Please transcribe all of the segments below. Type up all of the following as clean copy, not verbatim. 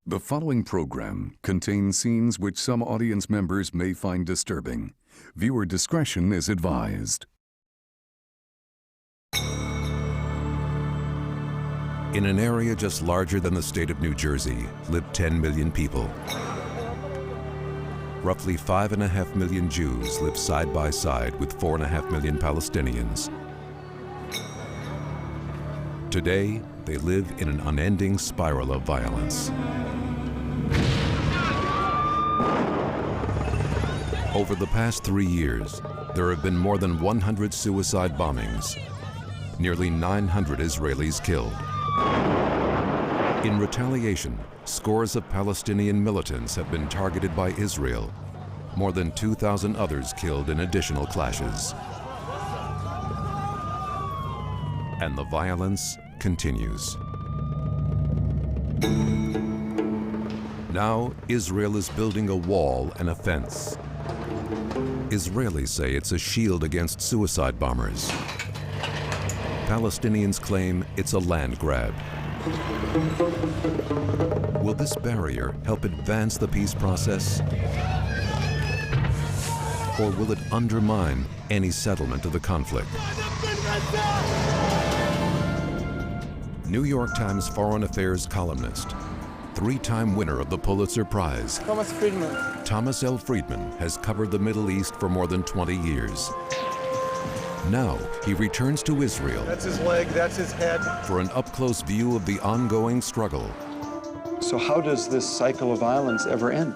The following program contains scenes which some audience members may find disturbing. Viewer discretion is advised. In an area just larger than the state of New Jersey live 10 million people. Roughly 5.5 million Jews live side by side with 4.5 million Palestinians. Today, they live in an unending spiral of violence. Over the past 3 years, there have been more than 100 suicide bombings, nearly 900 Israelis killed. In retaliation, scores of Palestinian militants have been targeted by Israel, more than 2,000 others killed in additional clashes. And the violence continues. Now, Israel is building a wall and a fence. Israelis say it's a shield against suicide bombers. Palestinians claim it's a land grab. Will this barrier help advance the peace process? Or will it undermine any settlement of the conflict? New York Times Foreign Affairs columnist, three-time winner of the Pulitzer Prize, Thomas L. Friedman has covered the Middle East for more than 20 years. Now, he returns to Israel. That's his leg, that's his head. For an up-close view of the ongoing struggle. So how does this cycle of violence ever end?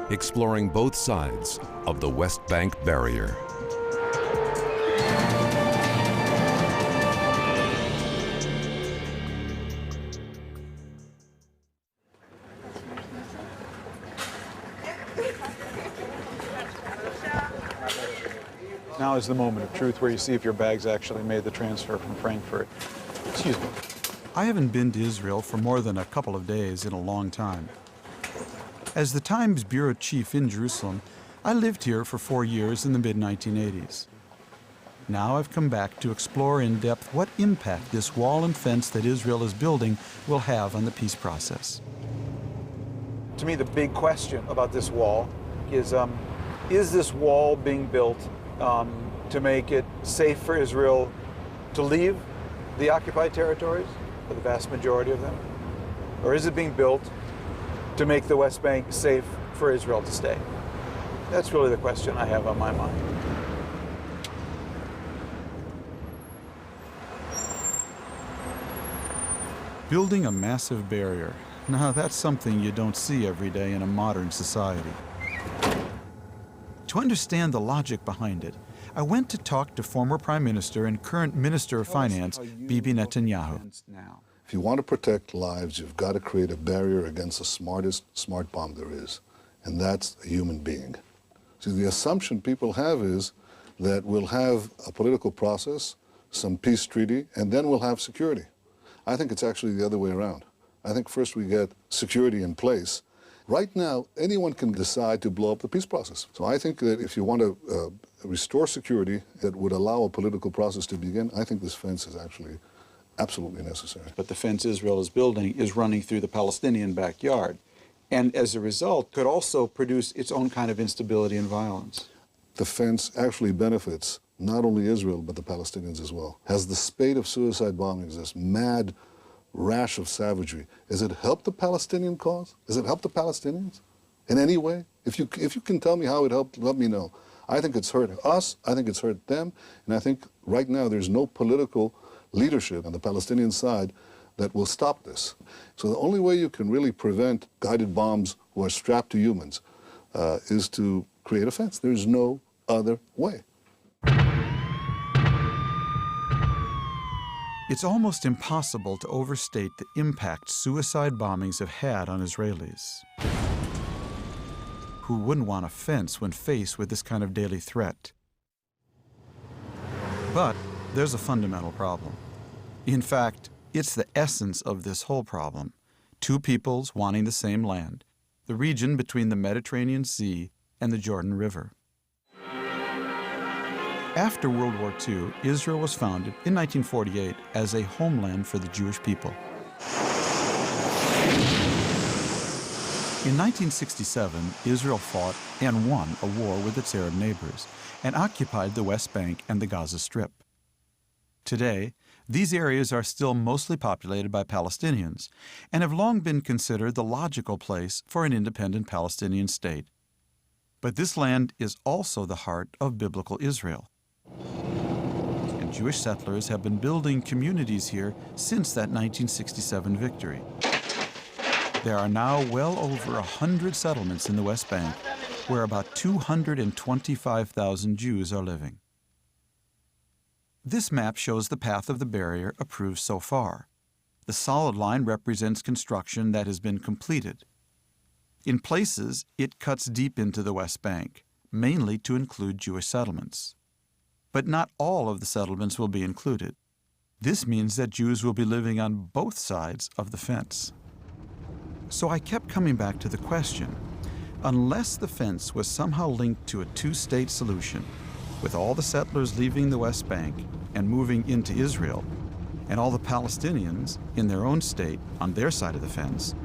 Exploring both sides of the West Bank barrier. Now is the moment of truth where you see if your bags actually made the transfer from Frankfurt. Excuse me. I haven't been to Israel for more than a couple of days in a long time. As the Times bureau chief in Jerusalem, I lived here for 4 years in the mid-1980s. Now I've come back to explore in depth what impact this wall and fence that Israel is building will have on the peace process. To me, the big question about this wall is this wall being built to make it safe for Israel to leave the occupied territories, or the vast majority of them? Or is it being built to make the West Bank safe for Israel to stay? That's really the question I have on my mind. Building a massive barrier. Now that's something you don't see every day in a modern society. To understand the logic behind it, I went to talk to former Prime Minister and current Minister of Finance, Bibi Netanyahu. If you want to protect lives, you've got to create a barrier against the smartest smart bomb there is, and that's a human being. See, the assumption people have is that we'll have a political process, some peace treaty, and then we'll have security. I think it's actually the other way around. I think first we get security in place. Right now, anyone can decide to blow up the peace process. So I think that if you want to restore security that would allow a political process to begin, I think this fence is actually absolutely necessary. But the fence Israel is building is running through the Palestinian backyard, and as a result could also produce its own kind of instability and violence. The fence actually benefits not only Israel, but the Palestinians as well. Has the spate of suicide bombings, this mad rash of savagery, has it helped the Palestinian cause? Has it helped the Palestinians in any way? If you can tell me how it helped, let me know. I think it's hurt us, I think it's hurt them, and I think right now there's no political leadership on the Palestinian side that will stop this. So the only way you can really prevent guided bombs who are strapped to humans is to create a fence. There's no other way. It's almost impossible to overstate the impact suicide bombings have had on Israelis. Who wouldn't want a fence when faced with this kind of daily threat? But there's a fundamental problem. In fact, it's the essence of this whole problem. Two peoples wanting the same land, the region between the Mediterranean Sea and the Jordan River. After World War II, Israel was founded in 1948 as a homeland for the Jewish people. In 1967, Israel fought and won a war with its Arab neighbors and occupied the West Bank and the Gaza Strip. Today, these areas are still mostly populated by Palestinians and have long been considered the logical place for an independent Palestinian state. But this land is also the heart of biblical Israel. And Jewish settlers have been building communities here since that 1967 victory. There are now well over 100 settlements in the West Bank, where about 225,000 Jews are living. This map shows the path of the barrier approved so far. The solid line represents construction that has been completed. In places, it cuts deep into the West Bank, mainly to include Jewish settlements. But not all of the settlements will be included. This means that Jews will be living on both sides of the fence. So I kept coming back to the question, unless the fence was somehow linked to a two-state solution, with all the settlers leaving the West Bank and moving into Israel, and all the Palestinians in their own state on their side of the fence,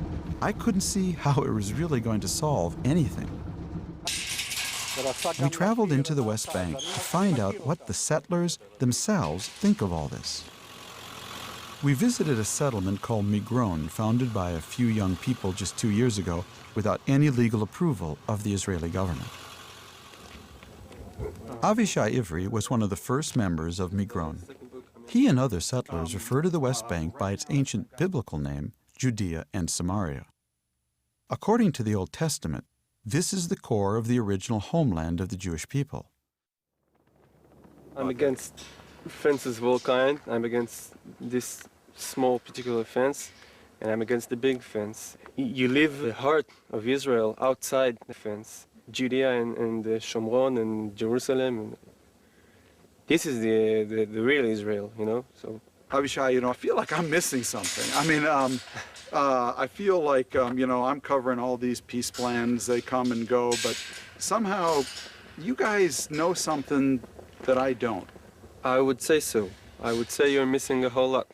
I couldn't see how it was really going to solve anything. We traveled into the West Bank to find out what the settlers themselves think of all this. We visited a settlement called Migron, founded by a few young people just 2 years ago without any legal approval of the Israeli government. Avishai Ivri was one of the first members of Migron. He and other settlers refer to the West Bank by its ancient biblical name, Judea and Samaria. According to the Old Testament, this is the core of the original homeland of the Jewish people. I'm against fences of all kind. I'm against this small particular fence, and I'm against the big fence. You live the heart of Israel outside the fence. Judea and Shomron and Jerusalem. And this is the real Israel, you know. So, Avishai, I feel like I'm missing something. I mean, I feel like, I'm covering all these peace plans. They come and go, but somehow you guys know something that I don't. I would say so. I would say you're missing a whole lot.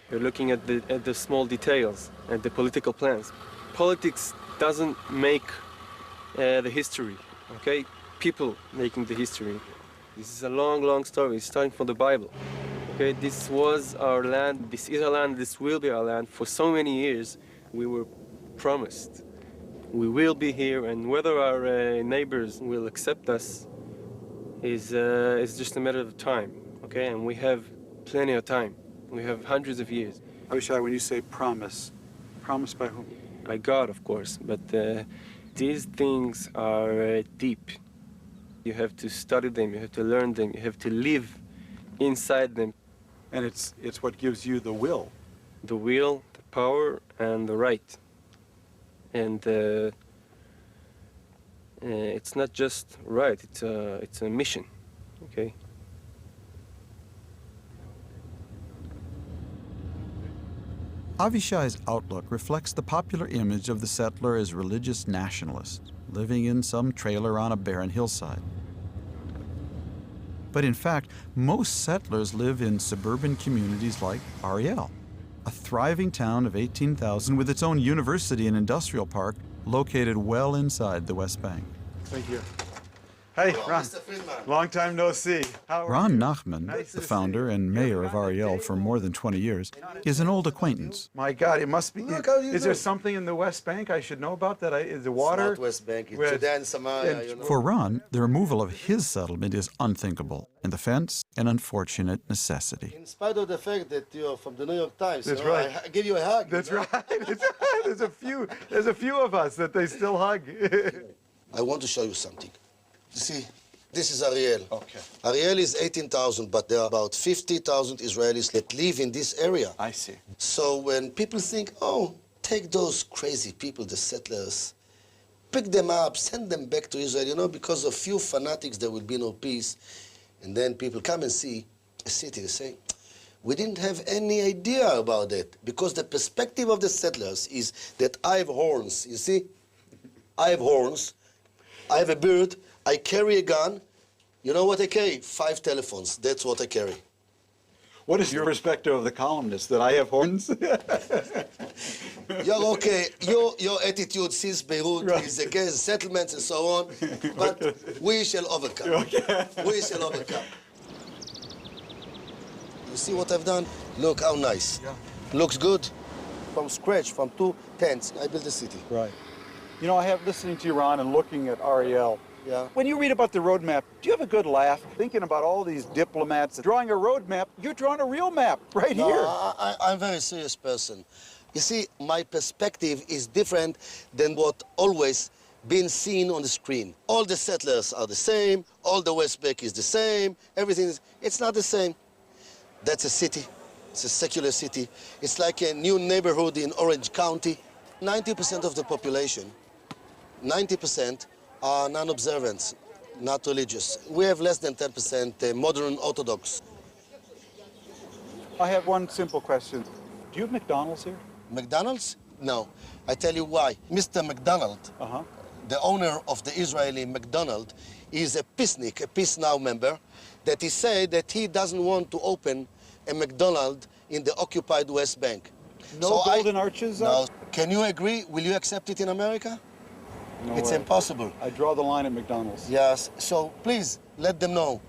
You're looking at the small details and the political plans. Politics doesn't make the history, okay? People making the history. This is a long, long story. It's starting from the Bible. Okay, this was our land, this is our land, this will be our land. For so many years, we were promised. We will be here, and whether our neighbors will accept us is just a matter of time, okay? And we have plenty of time. We have hundreds of years. Avishai, when you say promise, promise by whom? By God, of course, but these things are deep. You have to study them, you have to learn them, you have to live inside them. And it's what gives you the will. The will, the power, and the right. And it's not just right, it's a mission, okay? Avishai's outlook reflects the popular image of the settler as religious nationalist, living in some trailer on a barren hillside. But in fact, most settlers live in suburban communities like Ariel, a thriving town of 18,000 with its own university and industrial park located well inside the West Bank. Thank you. Hey, Ron. Mr. Friedman. Long time no see. How are Ron you? Nachman, the founder and mayor of Ariel for more than 20 years, is an old acquaintance. My God, it must be. Look how you Is do. there something in the West Bank I should know about? Is the water? It's not West Bank, it's Where- Judea and Samaria, you know. For Ron, the removal of his settlement is unthinkable, and the fence an unfortunate necessity. In spite of the fact that you're from the New York Times, That's you know, right. I give you a hug. That's you know? right. There's a few of us that they still hug. I want to show you something. You see, this is Ariel. Okay. Ariel is 18,000, but there are about 50,000 Israelis that live in this area. I see. So when people think, oh, take those crazy people, the settlers, pick them up, send them back to Israel, you know, because of few fanatics there will be no peace. And then people come and see a city, they say, we didn't have any idea about that, because the perspective of the settlers is that I have horns, you see? I have horns, I have a beard, I carry a gun. You know what I carry? 5 telephones, that's what I carry. What is your perspective of the columnist, that I have horns? You're okay. Your attitude since Beirut is against settlements and so on, but we shall overcome. Okay. We shall overcome. You see what I've done? Look how nice. Yeah. Looks good. From scratch, from 2 tents, I built a city. Right. You know, I have listening to Iran and looking at Ariel. Yeah. When you read about the roadmap, do you have a good laugh thinking about all these diplomats drawing a roadmap? You're drawing a real map right No, here. I'm a very serious person. You see, my perspective is different than what always been seen on the screen. All the settlers are the same, all the West Bank is the same, everything is, it's not the same. That's a city, it's a secular city. It's like a new neighborhood in Orange County. 90% of the population, 90% are non-observant, not religious. We have less than 10% modern Orthodox. I have one simple question. Do you have McDonald's here? McDonald's? No. I tell you why. Mr. McDonald, the owner of the Israeli McDonald, is a peacenik, a Peace Now member, that he said that he doesn't want to open a McDonald in the occupied West Bank. No golden arches? No. Can you agree? Will you accept it in America? No It's way. impossible. I draw the line at McDonald's. Yes. So please, let them know.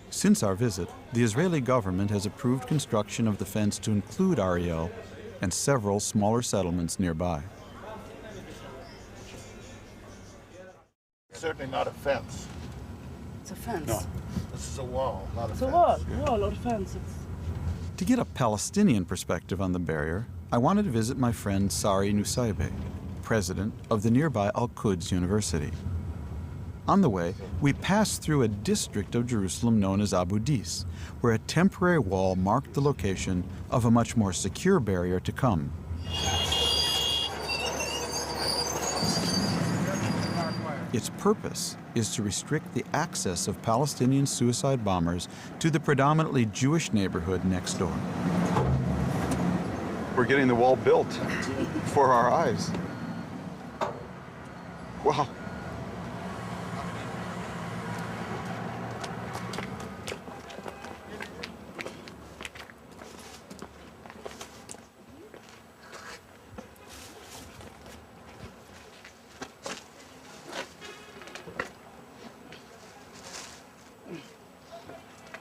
Since our visit, the Israeli government has approved construction of the fence to include Ariel and several smaller settlements nearby. Certainly not a fence. It's a fence. No. This is a wall, not a It's fence. a wall or a fence. To get a Palestinian perspective on the barrier, I wanted to visit my friend Sari Nusaibeh, president of the nearby Al-Quds University. On the way, we passed through a district of Jerusalem known as Abu Dis, where a temporary wall marked the location of a much more secure barrier to come. Its purpose is to restrict the access of Palestinian suicide bombers to the predominantly Jewish neighborhood next door. We're getting the wall built before our eyes. Wow.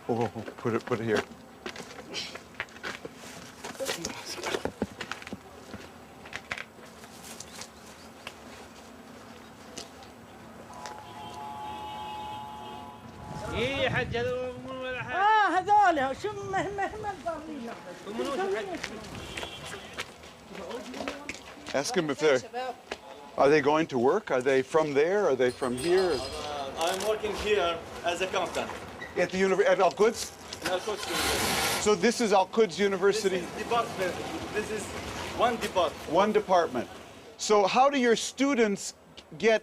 Oh, put it here. هذول شو مهما ضارين. Ask them if are they going to work? Are they from there? Are they from here? I'm working here as accountant. At the at Al-Quds? In Al-Quds University. So this is Al-Quds University? This is department. This is one department. One department. So how do your students get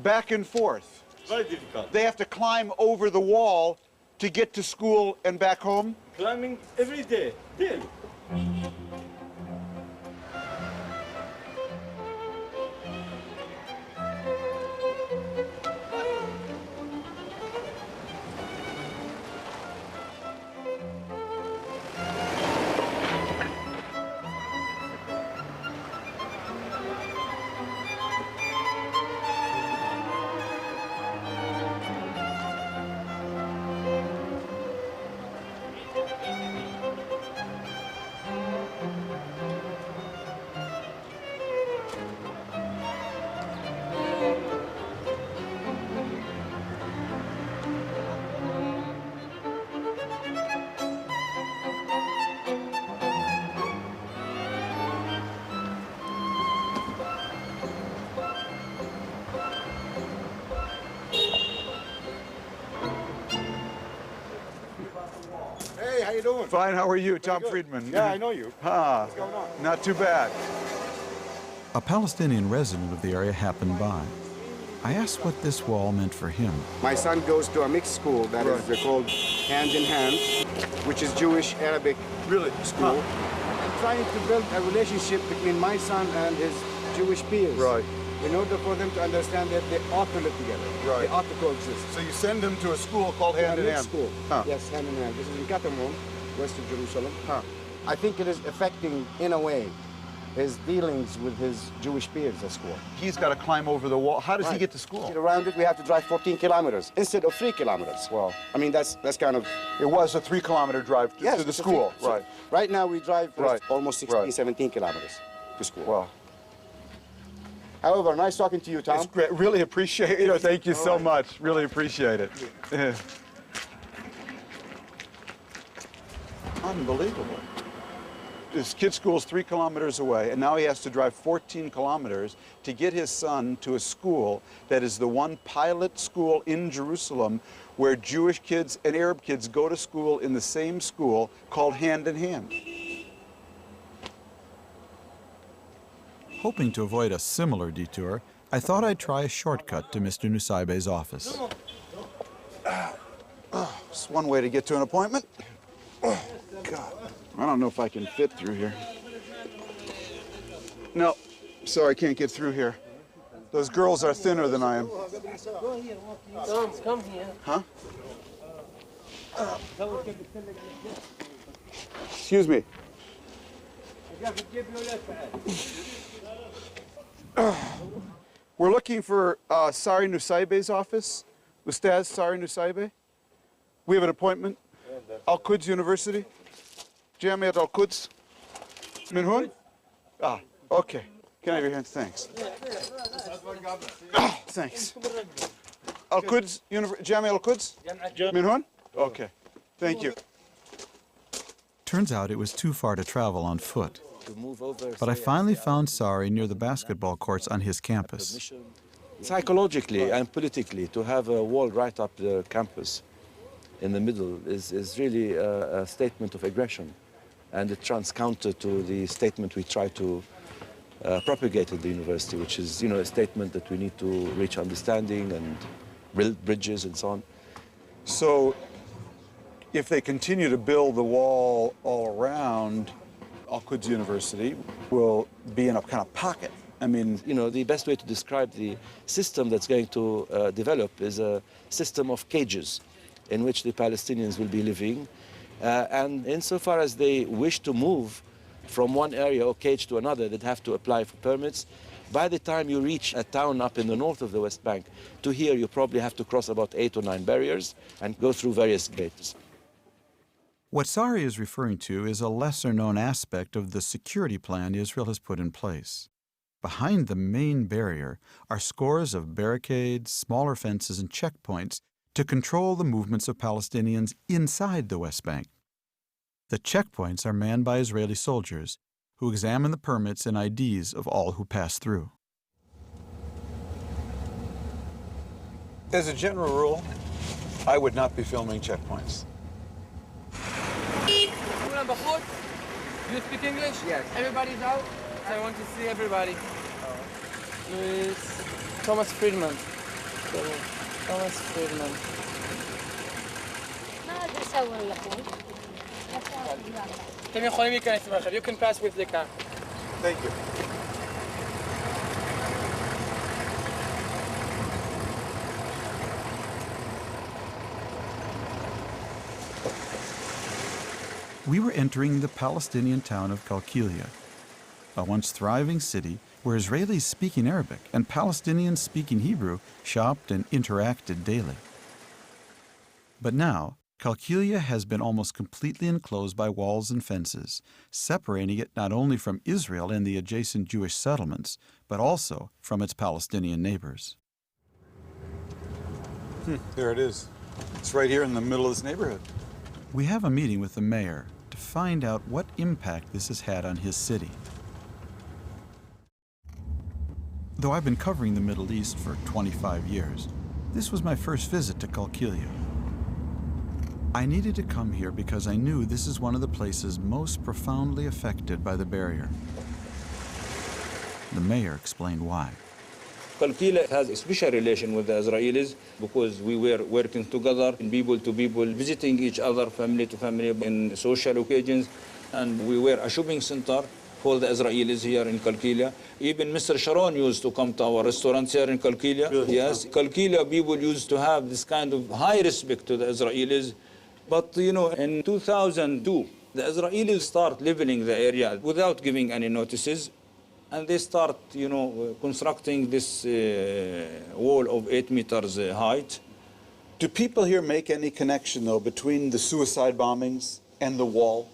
back and forth? Very difficult. They have to climb over the wall to get to school and back home? Climbing every day, daily. Hey, how you doing? Fine, how are you? Tom Friedman. Yeah, I know you. What's going on? Not too bad. A Palestinian resident of the area happened by. I asked what this wall meant for him. My son goes to a mixed school that is called Hand in Hand, which is Jewish Arabic school. I'm trying to build a relationship between my son and his Jewish peers. Right. in order for them to understand that they ought to live together. Right. They ought to coexist. So you send them to a school called Hand in Mixed Hand. school. Huh. Yes, hand in hand. This is in Katamon, west of Jerusalem. Huh. I think it is affecting, in a way, his dealings with his Jewish peers at school. He's got to climb over the wall. How does he Right. get to school? Get around it, we have to drive 14 kilometers instead of 3 kilometers. Wow. I mean, that's kind of... It was a 3-kilometer drive to the it's a school. three- so Right. right now we drive Right. almost 16, Right. 17 kilometers to school. Wow. However, nice talking to you, Tom. It's great. Really appreciate it. Thank you so much. Really appreciate it. Unbelievable. His kid's school is 3 kilometers away, and now he has to drive 14 kilometers to get his son to a school that is the one pilot school in Jerusalem where Jewish kids and Arab kids go to school in the same school called Hand in Hand. Hoping to avoid a similar detour, I thought I'd try a shortcut to Mr. Nusaybe's office. It's one way to get to an appointment. Oh, God. I don't know if I can fit through here. No, sorry, I can't get through here. Those girls are thinner than I am. Come here. Huh? Excuse me. We're looking for Sari Nusaybe's office. Ustaz Sari Nusaybe. We have an appointment. Al-Quds University. Jamiat Al-Quds. Min hun? Ah, okay. Can I have your hand? Thanks. Ah, thanks. Al-Quds, Jamiat Al-Quds? Min hun? Okay. Thank you. Turns out it was too far to travel on foot. But I finally found Sari near the basketball courts on his campus. Psychologically and politically, to have a wall right up the campus in the middle is really a statement of aggression. And it runs counter to the statement we try to propagate at the university, which is, a statement that we need to reach understanding and build bridges and so on. So if they continue to build the wall all around, Al-Quds University will be in a kind of pocket. I mean, the best way to describe the system that's going to develop is a system of cages in which the Palestinians will be living. And insofar as they wish to move from one area or cage to another, they'd have to apply for permits. By the time you reach a town up in the north of the West Bank, to here you probably have to cross about 8 or 9 barriers and go through various gates. What Sari is referring to is a lesser-known aspect of the security plan Israel has put in place. Behind the main barrier are scores of barricades, smaller fences, and checkpoints to control the movements of Palestinians inside the West Bank. The checkpoints are manned by Israeli soldiers who examine the permits and IDs of all who pass through. as a general rule, I would not be filming checkpoints. Do you speak English? Yes. Everybody's out? I want to see everybody. Luis, Thomas Friedman. Thomas Friedman. You can pass with the car. Thank you. We were entering the Palestinian town of Qalqilia, a once thriving city where Israelis speaking Arabic and Palestinians speaking Hebrew shopped and interacted daily. But now, Qalqilia has been almost completely enclosed by walls and fences, separating it not only from Israel and the adjacent Jewish settlements, but also from its Palestinian neighbors. There it is. It's right here in the middle of this neighborhood. We have a meeting with the mayor to find out what impact this has had on his city. Though I've been covering the Middle East for 25 years, this was my first visit to Qalqilia. I needed to come here because I knew this is one of the places most profoundly affected by the barrier. The mayor explained why. Qalqilia has a special relation with the Israelis because we were working together, people to people, visiting each other, family to family in social occasions. And we were a shopping center for the Israelis here in Qalqilia. Even Mr. Sharon used to come to our restaurants here in Qalqilia. Really? Yes, Qalqilia people used to have this kind of high respect to the Israelis. But, you know, in 2002, the Israelis start leveling the area without giving any notices. And they start, you know, constructing this wall of 8 meters height. Do people here make any connection, though, between the suicide bombings and the wall?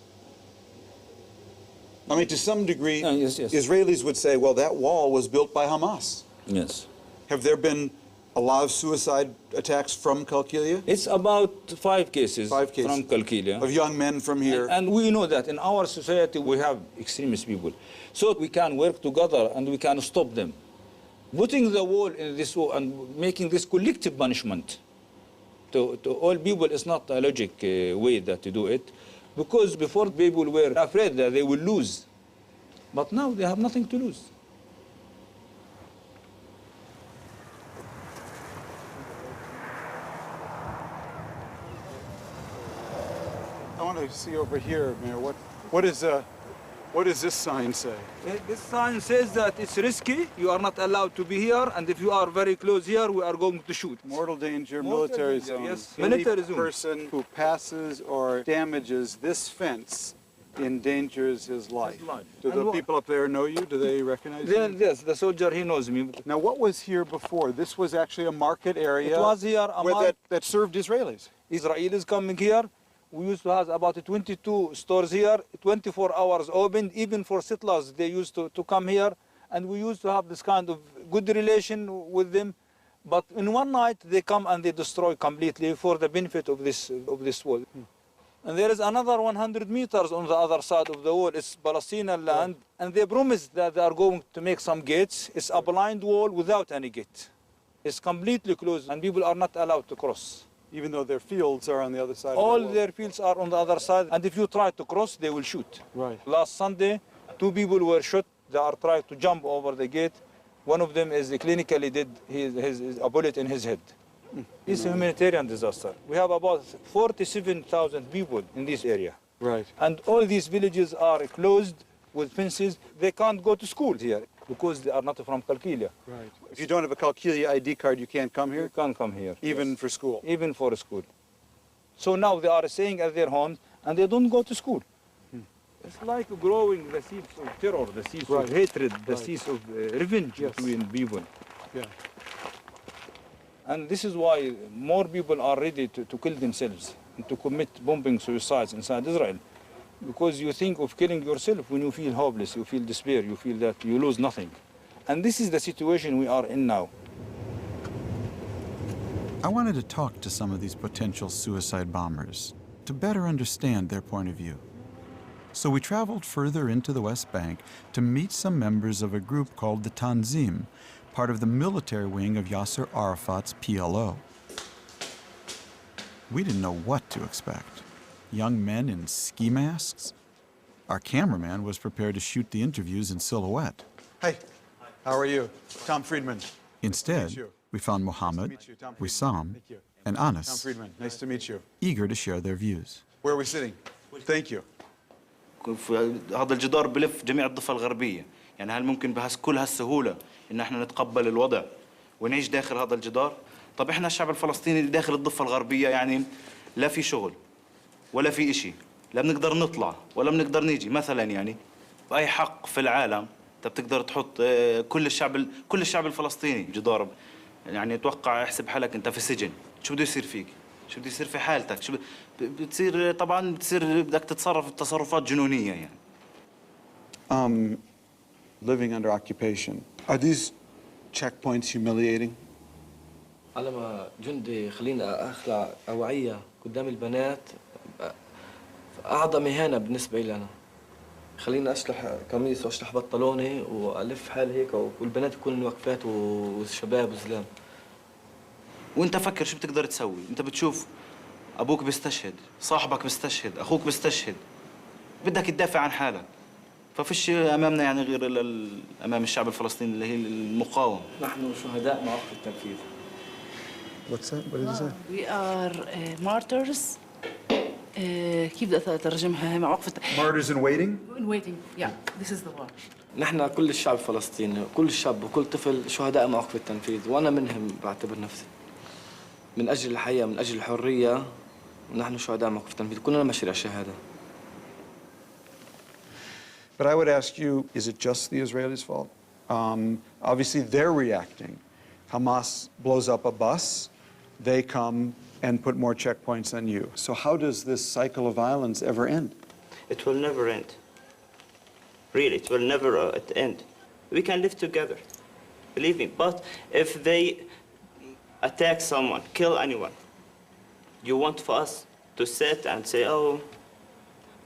I mean, to some degree, Yes, yes. Israelis would say, well, that wall was built by Hamas. Yes. Have there been a lot of suicide attacks from Qalqilia? It's about 5 cases, Five cases. from Qalqilia. Of young men from here? And we know that in our society we have extremist people. So we can work together and we can stop them. Putting the wall in this wall and making this collective punishment to all people is not a logic way that to do it. Because before people were afraid that they will lose. But now they have nothing to lose. I want to see over here, Mayor. What does this sign say? This sign says that it's risky, you are not allowed to be here, and if you are very close here, we are going to shoot. Mortal danger, Mortal military danger, zone. yes. Any Military zone. person who passes or damages this fence endangers his life. Do the people up there know you? Do they recognize you? Yes, the soldier, he knows me. Now, what was here before? This was actually a market area. It was here a market. that served Israelis. Israelis coming here. We used to have about 22 stores here, 24 hours open. Even for settlers, they used to come here. And we used to have this kind of good relation with them. But in one night, they come and they destroy completely for the benefit of this wall. And there is another 100 meters on the other side of the wall. It's Palestinian land. And they promised that they are going to make some gates. It's a blind wall without any gate. It's completely closed, and people are not allowed to cross. Even though their fields are on the other side All of the wall. their fields are on the other side, and if you try to cross, they will shoot. Right. Last Sunday, 2 people were shot. They are trying to jump over the gate. One of them is clinically dead. He a bullet in his head. It's a humanitarian disaster. We have about 47,000 people in this area. Right. And all these villages are closed with fences. They can't go to school here because they are not from Qalqilia. Right. If you don't have a Qalqilia ID card, you can't come here? You can't come here. Even for school? Even for school. So now they are staying at their homes and they don't go to school. It's like growing the seeds of terror, the seeds of hatred, the seeds of revenge between people. Yeah. And this is why more people are ready to kill themselves and to commit bombing suicides inside Israel. Because you think of killing yourself when you feel hopeless, you feel despair, you feel that you lose nothing. And this is the situation we are in now. I wanted to talk to some of these potential suicide bombers to better understand their point of view. So we traveled further into the West Bank to meet some members of a group called the Tanzim, part of the military wing of Yasser Arafat's PLO. We didn't know what to expect. Young men in ski masks? Our cameraman was prepared to shoot the interviews in silhouette. Hey, how are you? Tom Friedman. Instead, we found Mohammed, Wissam, and Anas. Tom Friedman, nice to meet you. Eager to share their views. Where are we sitting? Thank you. هذا الجدار بلف جميع الضفة الغربية، يعني هل ممكن بكل هالسهولة إن احنا نتقبل الوضع ونعيش داخل هذا الجدار؟ طب احنا الشعب الفلسطيني اللي داخل الضفة الغربية يعني لا في شغل ولا في إشي، لا بنقدر نطلع ولا بنقدر نيجي مثلا يعني بأي حق في العالم أنت بتقدر تحط كل الشعب الفلسطيني جدار، يعني اتوقع احسب حالك أنت في السجن، شو بده يصير فيك؟ شو بده يصير في حالتك؟ شو بتصير طبعا بدك تتصرف تصرفات جنونية يعني. Living under occupation. Are these checkpoints humiliating? على ما جندي خلينا أخلع أوعية قدام البنات أعظم إهانة بالنسبة لي أنا. خلينا أشلح قميص وأشلح بنطلوني وألف حالي هيك والبنات يكونوا واقفات والشباب وزلام. وأنت فكر شو بتقدر تسوي؟ أنت بتشوف أبوك بيستشهد، صاحبك بيستشهد، أخوك بيستشهد. بدك تدافع عن حالك. ففيش أمامنا يعني غير أمام الشعب الفلسطيني اللي هي المقاومة. نحن شهداء مع وقت التنفيذ. What's that? What did you say? We are martyrs كيف بدي أترجمها مع وقفة Martyrs in waiting? waiting. Yeah, this is the word. نحن كل الشعب الفلسطيني كل شاب وكل طفل شهداء موقف التنفيذ وأنا منهم بعتبر نفسي من أجل الحياة من أجل الحرية نحن شهداء موقف التنفيذ كلنا مشاريع شهادة. But I would ask you, is it just the Israelis' fault? Obviously, they're reacting. Hamas blows up a bus, they come and put more checkpoints on you. So how does this cycle of violence ever end? It will never end. Really, it will never end. We can live together, believe me. But if they attack someone, kill anyone, you want for us to sit and say, oh,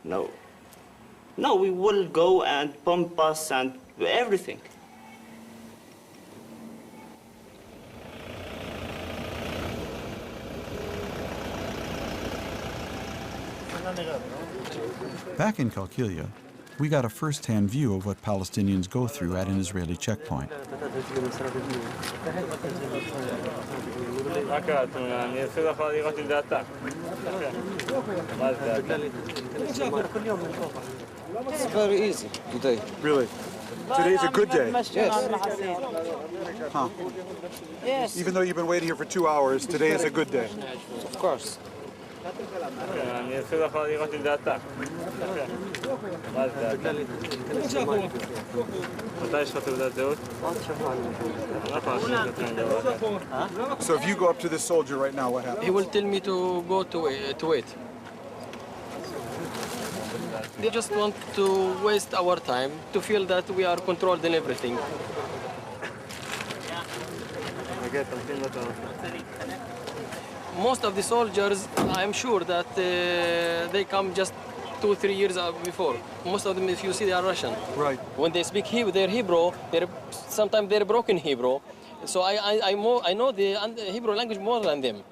no. No, we will go and bomb us and everything. Back in Qalqilia, we got a first-hand view of what Palestinians go through at an Israeli checkpoint. It's very easy today. Really? Today's a good day? Yes. Huh. Yes. Even though you've been waiting here for 2 hours, today is a good day? Of course. So if you go up to this soldier right now, what happens? He will tell me to go to wait. They just want to waste our time to feel that we are controlled in everything. Most of the soldiers, I'm sure that they come just 2-3 years before. Most of them, if you see, they are Russian. Right. When they speak Hebrew, they're Hebrew. Sometimes they're broken Hebrew. So I know the Hebrew language more than them,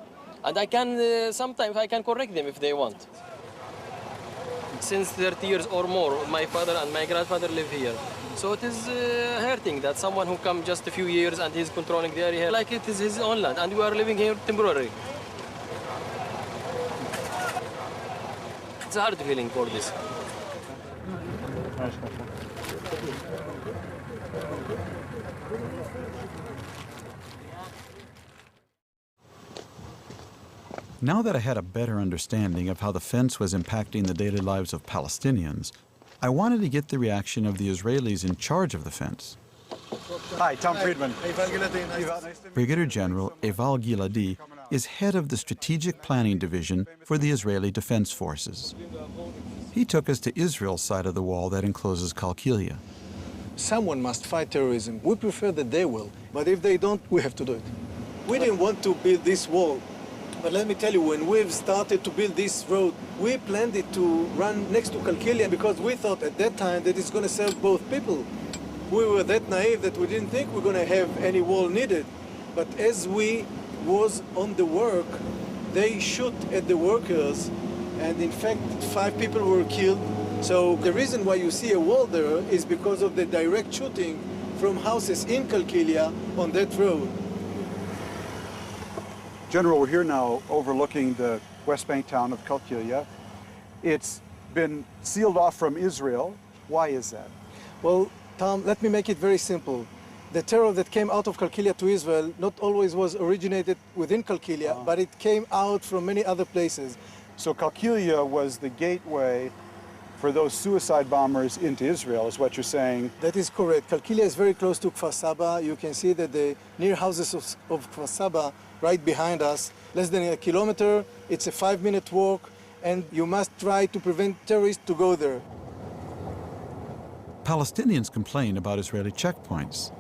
and I can sometimes I can correct them if they want. Since 30 years or more, my father and my grandfather live here. So it is hurting that someone who come just a few years and he's controlling the area like it is his own land, and we are living here temporarily. It's a hard feeling for this. Now that I had a better understanding of how the fence was impacting the daily lives of Palestinians, I wanted to get the reaction of the Israelis in charge of the fence. Hi, Tom Friedman. Brigadier General Eval Giladi is head of the Strategic Planning Division for the Israeli Defense Forces. He took us to Israel's side of the wall that encloses Qalqilia. Someone must fight terrorism. We prefer that they will, but if they don't, we have to do it. We didn't want to build this wall, but let me tell you, when we've started to build this road, we planned it to run next to Qalqilia because we thought at that time that it's going to serve both people. We were that naive that we didn't think we're going to have any wall needed. But as we was on the work, they shoot at the workers, and in fact 5 people were killed. So the reason why you see a wall there is because of the direct shooting from houses in Qalqilia on that road. General, we're here now overlooking the West Bank town of Qalqilia. It's been sealed off from Israel. Why is that? Well, Tom, let me make it very simple. The terror that came out of Qalqilia to Israel not always was originated within Qalqilia, but it came out from many other places. So Qalqilia was the gateway for those suicide bombers into Israel, is what you're saying? That is correct. Qalqilia is very close to Kfar Saba. You can see that the near houses of Kfar Saba right behind us, less than a kilometer. It's a 5-minute walk, and you must try to prevent terrorists to go there. Palestinians complain about Israeli checkpoints,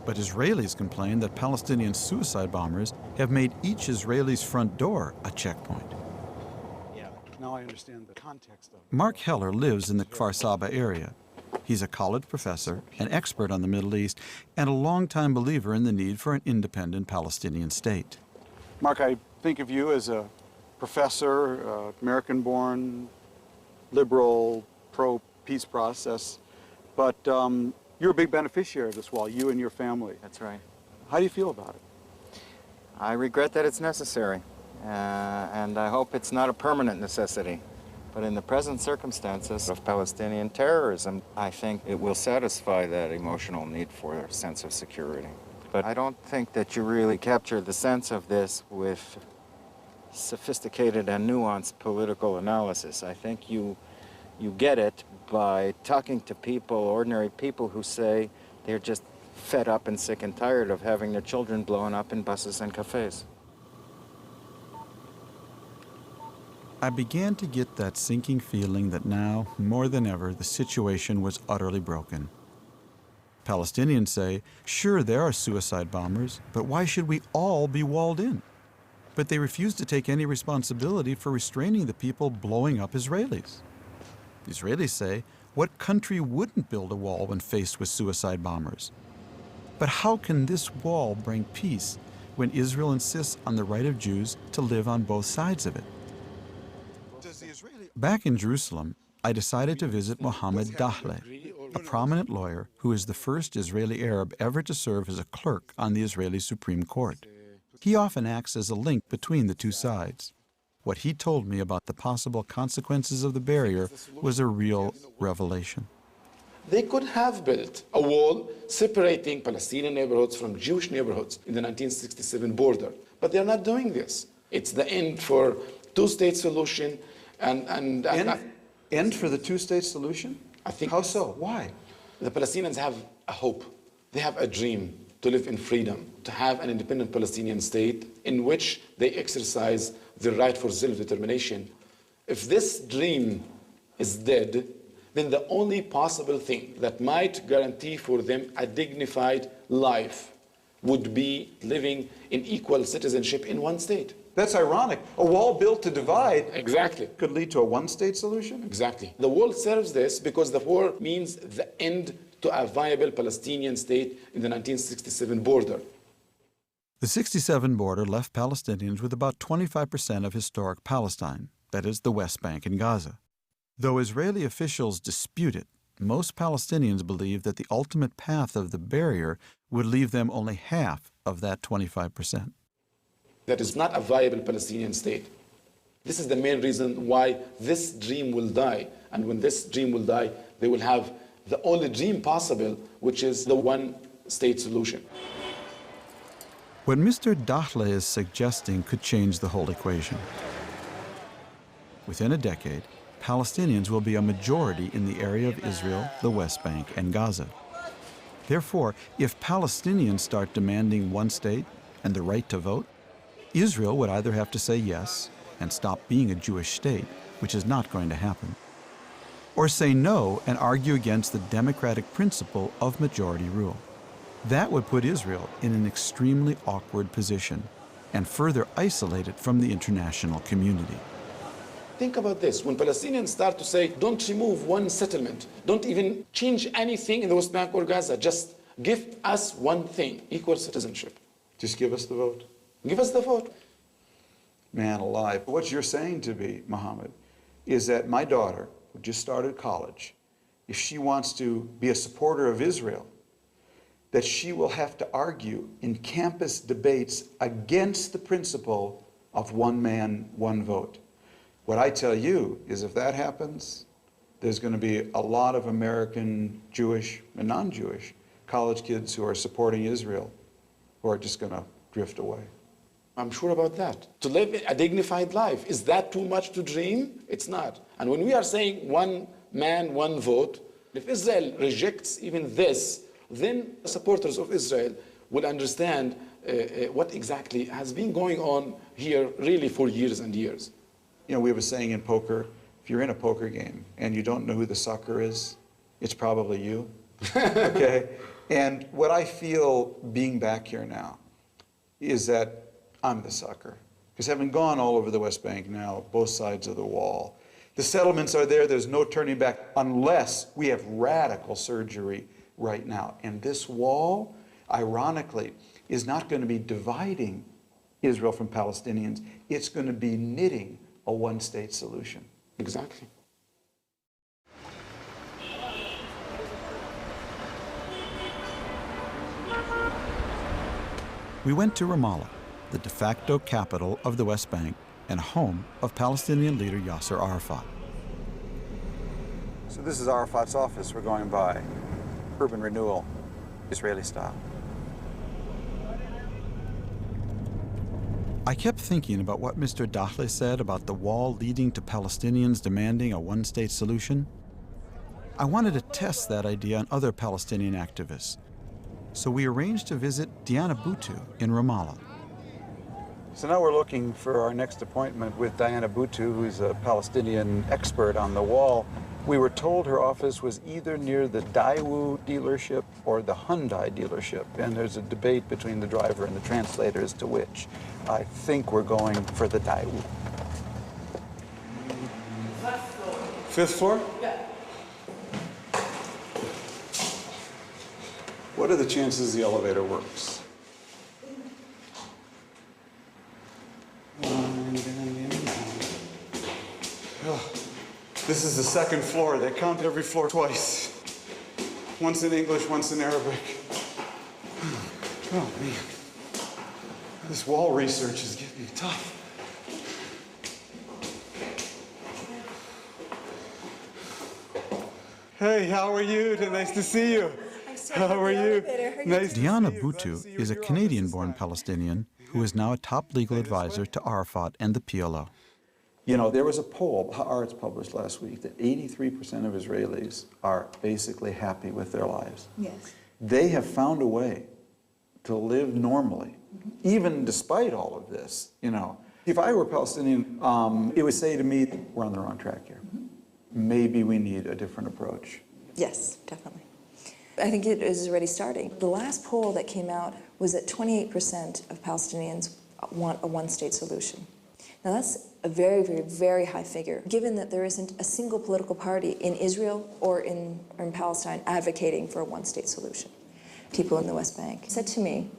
but Israelis complain that Palestinian suicide bombers have made each Israeli's front door a checkpoint. Now I understand the context of it. Mark Heller lives in the Kfar Saba area. He's a college professor, an expert on the Middle East, and a longtime believer in the need for an independent Palestinian state. Mark, I think of you as a professor, American-born, liberal, pro-peace process, but you're a big beneficiary of this wall, you and your family. That's right. How do you feel about it? I regret that it's necessary. and I hope it's not a permanent necessity. But in the present circumstances of Palestinian terrorism, I think it will satisfy that emotional need for a sense of security. But I don't think that you really capture the sense of this with sophisticated and nuanced political analysis. I think you get it by talking to people, ordinary people who say they're just fed up and sick and tired of having their children blown up in buses and cafes. I began to get that sinking feeling that now, more than ever, the situation was utterly broken. Palestinians say, sure, there are suicide bombers, but why should we all be walled in? But they refuse to take any responsibility for restraining the people blowing up Israelis. The Israelis say, what country wouldn't build a wall when faced with suicide bombers? But how can this wall bring peace when Israel insists on the right of Jews to live on both sides of it? Back in Jerusalem, I decided to visit Mohammed Dahle, a prominent lawyer who is the first Israeli Arab ever to serve as a clerk on the Israeli Supreme Court. He often acts as a link between the two sides. What he told me about the possible consequences of the barrier was a real revelation. They could have built a wall separating Palestinian neighborhoods from Jewish neighborhoods in the 1967 border, but they're not doing this. It's the end for two-state solution. End for the two-state solution? I think. How so? Why? The Palestinians have a hope. They have a dream to live in freedom, to have an independent Palestinian state in which they exercise the right for self-determination. If this dream is dead, then the only possible thing that might guarantee for them a dignified life would be living in equal citizenship in one state. That's ironic. A wall built to divide could lead to a one-state solution? Exactly. The wall serves this because the war means the end to a viable Palestinian state in the 1967 border. The 67 border left Palestinians with about 25% of historic Palestine, that is, the West Bank and Gaza. Though Israeli officials dispute it, most Palestinians believe that the ultimate path of the barrier would leave them only half of that 25%. That is not a viable Palestinian state. This is the main reason why this dream will die. And when this dream will die, they will have the only dream possible, which is the one-state solution. What Mr. Dahle is suggesting could change the whole equation. Within a decade, Palestinians will be a majority in the area of Israel, the West Bank, and Gaza. Therefore, if Palestinians start demanding one state and the right to vote, Israel would either have to say yes and stop being a Jewish state, which is not going to happen, or say no and argue against the democratic principle of majority rule. That would put Israel in an extremely awkward position and further isolate it from the international community. Think about this. When Palestinians start to say, don't remove one settlement, don't even change anything in the West Bank or Gaza, just give us one thing, equal citizenship. Just give us the vote. Give us the vote. Man alive. What you're saying to me, Mohammed, is that my daughter, who just started college, if she wants to be a supporter of Israel, that she will have to argue in campus debates against the principle of one man, one vote. What I tell you is if that happens, there's going to be a lot of American Jewish and non-Jewish college kids who are supporting Israel who are just going to drift away. I'm sure about that. To live a dignified life, is that too much to dream? It's not. And when we are saying one man, one vote, if Israel rejects even this, then supporters of Israel will understand what exactly has been going on here really for years and years. You know, we have a saying in poker, if you're in a poker game and you don't know who the sucker is, it's probably you. Okay? And what I feel being back here now is that I'm the sucker. Because having gone all over the West Bank now, both sides of the wall, the settlements are there, there's no turning back unless we have radical surgery right now. And this wall, ironically, is not going to be dividing Israel from Palestinians. It's going to be knitting a one-state solution. Exactly. We went to Ramallah, the de facto capital of the West Bank and home of Palestinian leader Yasser Arafat. So this is Arafat's office we're going by. Urban renewal, Israeli style. I kept thinking about what Mr. Dahle said about the wall leading to Palestinians demanding a one-state solution. I wanted to test that idea on other Palestinian activists. So we arranged to visit Diana Boutou in Ramallah. So now we're looking for our next appointment with Diana Boutou, who's a Palestinian expert on the wall. We were told her office was either near the Daewoo dealership or the Hyundai dealership, and there's a debate between the driver and the translator as to which. I think we're going for the Daewoo. Fifth floor? Yeah. What are the chances the elevator works? Oh, this is the second floor. They count every floor twice. Once in English, once in Arabic. Oh, man. This wall research is getting tough. Hey, how are you? Nice to see you. How are you? Nice. Diana Boutou is a Canadian-born Palestinian who is now a top legal advisor to Arafat and the PLO. You know, there was a poll, Haaretz published last week, that 83% of Israelis are basically happy with their lives. Yes. They have found a way to live normally, even despite all of this. You know, if I were Palestinian, it would say to me, we're on the wrong track here. Maybe we need a different approach. Yes, definitely. I think it is already starting. The last poll that came out was that 28% of Palestinians want a one-state solution. Now that's a very, very, very high figure, given that there isn't a single political party in Israel or in Palestine advocating for a one-state solution. People in the West Bank said to me,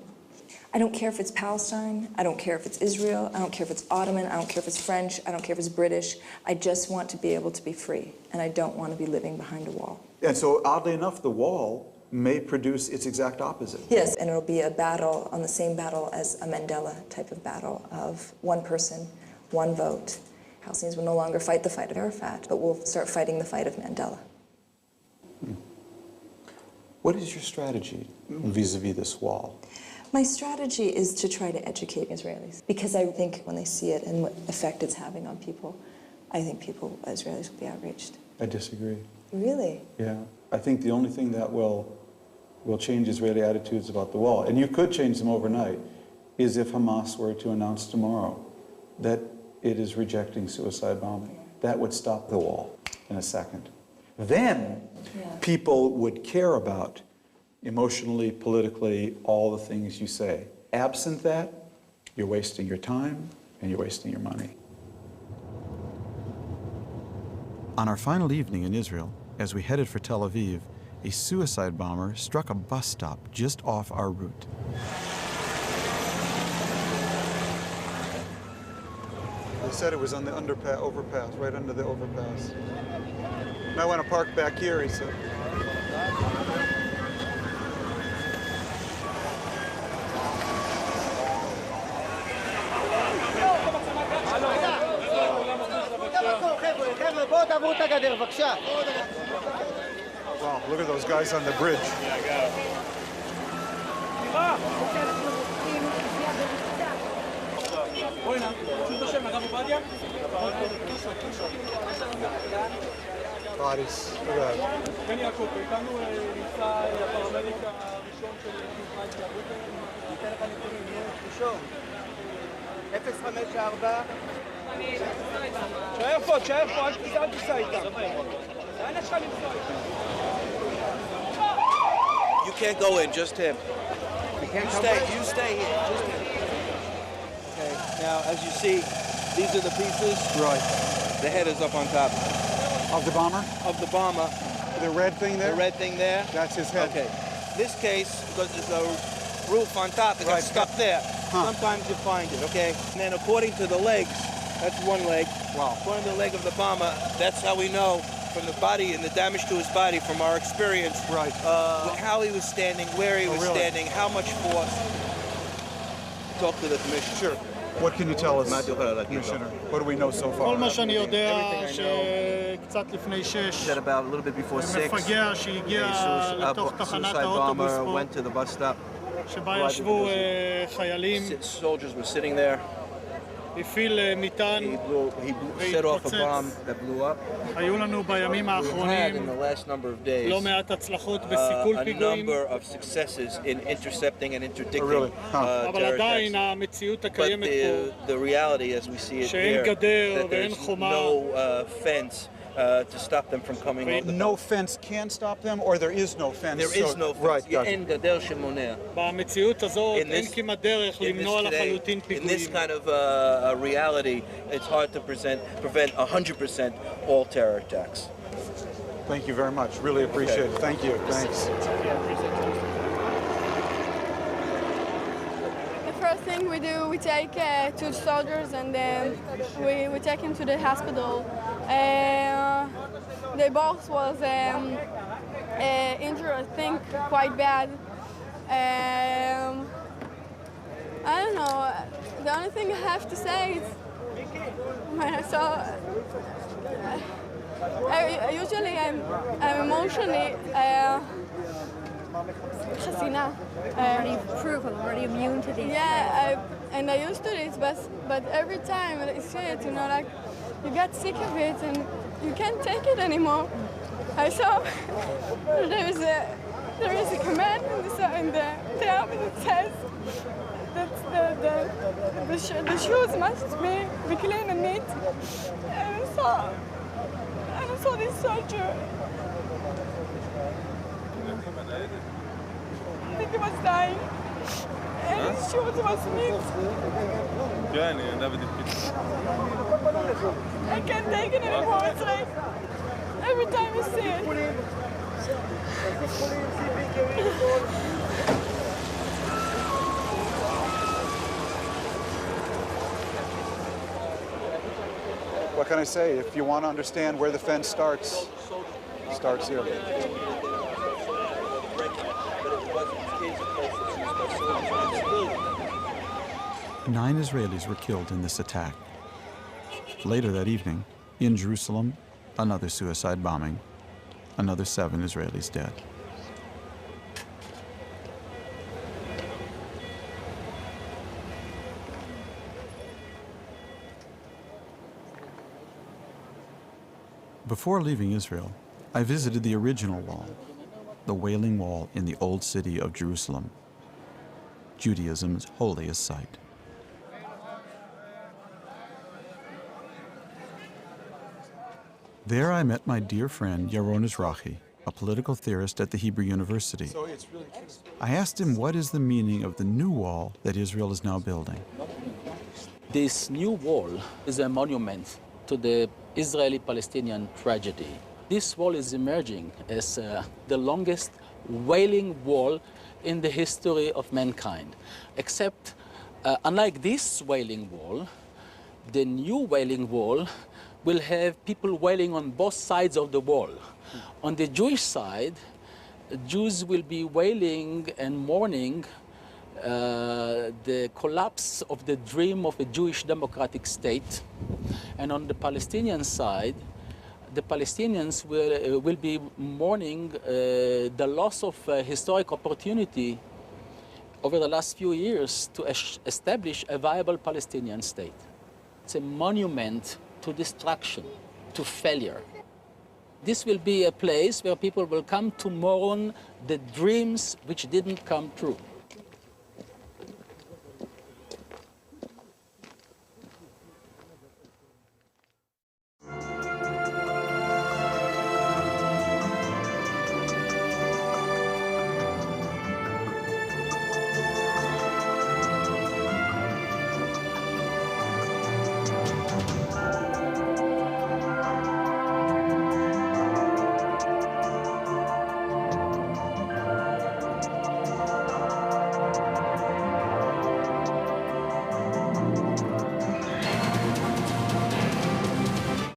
I don't care if it's Palestine, I don't care if it's Israel, I don't care if it's Ottoman, I don't care if it's French, I don't care if it's British, I just want to be able to be free, and I don't want to be living behind a wall. And so, oddly enough, the wall may produce its exact opposite. Yes, and it'll be a battle on the same battle as a Mandela type of battle of one person, one vote. Palestinians will no longer fight the fight of Arafat, but will start fighting the fight of Mandela. What is your strategy vis-a-vis this wall? My strategy is to try to educate Israelis, because I think when they see it and what effect it's having on people, I think Israelis will be outraged. I disagree. Really? Yeah. I think the only thing that will change Israeli attitudes about the wall, and you could change them overnight, is if Hamas were to announce tomorrow that it is rejecting suicide bombing. That would stop the wall in a second. Then people would care about emotionally, politically, all the things you say. Absent that, you're wasting your time and you're wasting your money. On our final evening in Israel, as we headed for Tel Aviv, a suicide bomber struck a bus stop just off our route. They said it was on the overpass, right under the overpass. And I want to park back here, he said. Wow, look at those guys on the bridge. Bodies, look at that. You can't go in, just him. You stay here, just him. Okay, now as you see, these are the pieces. Right. The head is up on top. Of the bomber? Of the bomber. The red thing there? The red thing there? That's his head. Okay. This case, because there's a roof on top, it got stuck there. Sometimes you find it, okay? And then according to the legs, that's one leg. Wow. According to the leg of the bomber, that's how we know from the body and the damage to his body from our experience. Right. How he was standing, where he was standing, how much force. talk to the commissioner. Sure. What can you tell us, מה את יכולה להגיד לו? Commissioner? What do we know so far? כל מה שאני יודע, Everything I know שקצת לפני 6, that about a little bit before 6, מפגע שהגיע לתוך תחנת suicide האוטובוס bomber פה, went to the bus stop. שבה ישבו חיילים, Soldiers were sitting there. הפעיל מטען He set off a bomb that blew up. היו לנו בימים We've had in האחרונים the last number of days לא מעט הצלחות בסיכול a פיגועים, number of successes in intercepting and interdicting really? אבל terror עדיין attacks. המציאות But הקיימת פה, the reality as we see it שאין here, גדר that ואין there's חומה, no fence to stop them from coming on the No fence can stop them, or there is no fence? There is no fence. Right, gotcha. אין גדר שמונע. במציאות הזאת In אין this- כמעט דרך למנוע לחלוטין in this פיגועים. kind of reality, it's hard to prevent 100% all terror attacks. Thank you very much. Really appreciate it. Thank you. Thanks. The first thing we do, we take two soldiers and then we take him to the hospital. They both was injured, I think, quite bad. I don't know. The only thing I have to say is when I saw. Usually I'm emotionally. חסינה. Already proven, already immune to these Yeah, and I used to this, but every time I see it, you know, like you get sick of it and you can't take it anymore. I saw there is a command in the tab that says that the shoes must be clean and neat. And I saw this soldier. I think he was dying. And his shoes was neat. I can't take it anymore. It's like every time you see it. What can I say? If you want to understand where the fence starts, it starts here. 9 Israelis were killed in this attack. Later that evening, in Jerusalem, another suicide bombing. Another 7 Israelis dead. Before leaving Israel, I visited the original wall, the Wailing Wall in the old city of Jerusalem, Judaism's holiest site. There I met my dear friend Yaron Ezrahi, a political theorist at the Hebrew University. I asked him what is the meaning of the new wall that Israel is now building. This new wall is a monument to the Israeli-Palestinian tragedy. This wall is emerging as the longest wailing wall in the history of mankind. Except, unlike this wailing wall, the new wailing wall will have people wailing on both sides of the wall. On the Jewish side, Jews will be wailing and mourning the collapse of the dream of a Jewish democratic state. And on the Palestinian side, the Palestinians will be mourning the loss of historic opportunity over the last few years to establish a viable Palestinian state. It's a monument to destruction, to failure. This will be a place where people will come to mourn the dreams which didn't come true.